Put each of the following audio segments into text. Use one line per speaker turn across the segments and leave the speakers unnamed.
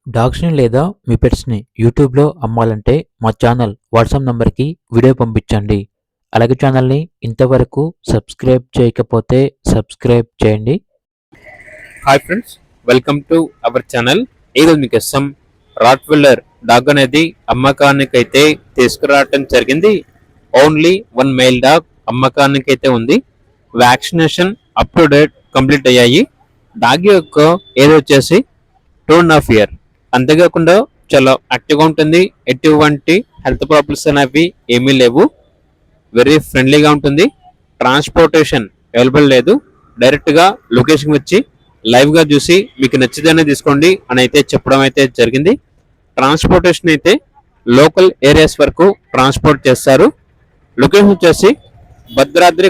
డాగ్స్‌ని లేదా మీ పెట్స్‌ని యూట్యూబ్‌లో అమ్మాలంటే మా ఛానల్ వాట్సాప్ నంబర్‌కి వీడియో పంపించండి. అలాగే ఛానల్‌ని ఇంతవరకు సబ్స్క్రైబ్ చేయకపోతే సబ్స్క్రైబ్ చేయండి.
Hi friends, welcome to our channel. ఈరోజు మీకోసం రాట్‌వెల్లర్ డాగ్ అనేది అమ్మకానికైతే తీసుకురావటం జరిగింది. ఓన్లీ వన్ మెయిల్ డాగ్ అమ్మకానికైతే ఉంది. Vaccination up to date complete అయ్యాయి. డాగ్ యొక్క ఏజ్ వచ్చేసి 2.5 ఇయర్. అంతేకాకుండా చాలా యాక్టివ్గా ఉంటుంది. ఎటువంటి హెల్త్ ప్రాబ్లమ్స్ అనేవి ఏమీ లేవు. వెరీ ఫ్రెండ్లీగా ఉంటుంది. ట్రాన్స్పోర్టేషన్ అవైలబుల్ లేదు. డైరెక్ట్గా లొకేషన్ వచ్చి లైవ్గా చూసి మీకు నచ్చితేనే తీసుకోండి అని అయితే చెప్పడం అయితే జరిగింది. ట్రాన్స్పోర్టేషన్ అయితే లోకల్ ఏరియాస్ వరకు ట్రాన్స్పోర్ట్ చేస్తారు. లొకేషన్ వచ్చేసి భద్రాద్రి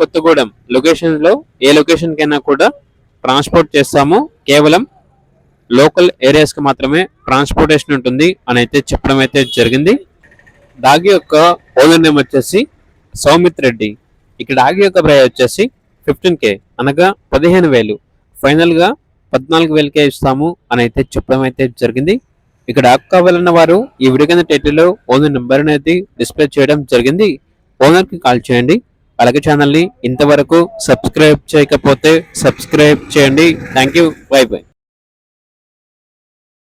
కొత్తగూడెం లొకేషన్లో ఏ లొకేషన్కైనా కూడా ట్రాన్స్పోర్ట్ చేస్తాము. కేవలం లోకల్ ఏరియాస్కి మాత్రమే ట్రాన్స్పోర్టేషన్ ఉంటుంది అని అయితే చెప్పడం అయితే జరిగింది. డాగ్ యొక్క ఓనర్ నేమ్ వచ్చేసి సౌమిత్ రెడ్డి. ఇక్కడ డాగ్ యొక్క ప్రైస్ వచ్చేసి 15K, అనగా 15,000. ఫైనల్గా 14,000కే ఇస్తాము అని అయితే చెప్పడం అయితే జరిగింది. ఇక్కడ డాగ్ కావాలన్న వారు ఈ వీడియో కింద టైటిల్లో ఓనర్ నెంబర్ అనేది డిస్ప్లే చేయడం జరిగింది. ఓనర్కి కాల్ చేయండి. అలాగే ఛానల్ని ఇంతవరకు సబ్స్క్రైబ్ చేయకపోతే సబ్స్క్రైబ్ చేయండి. Thank you. By by.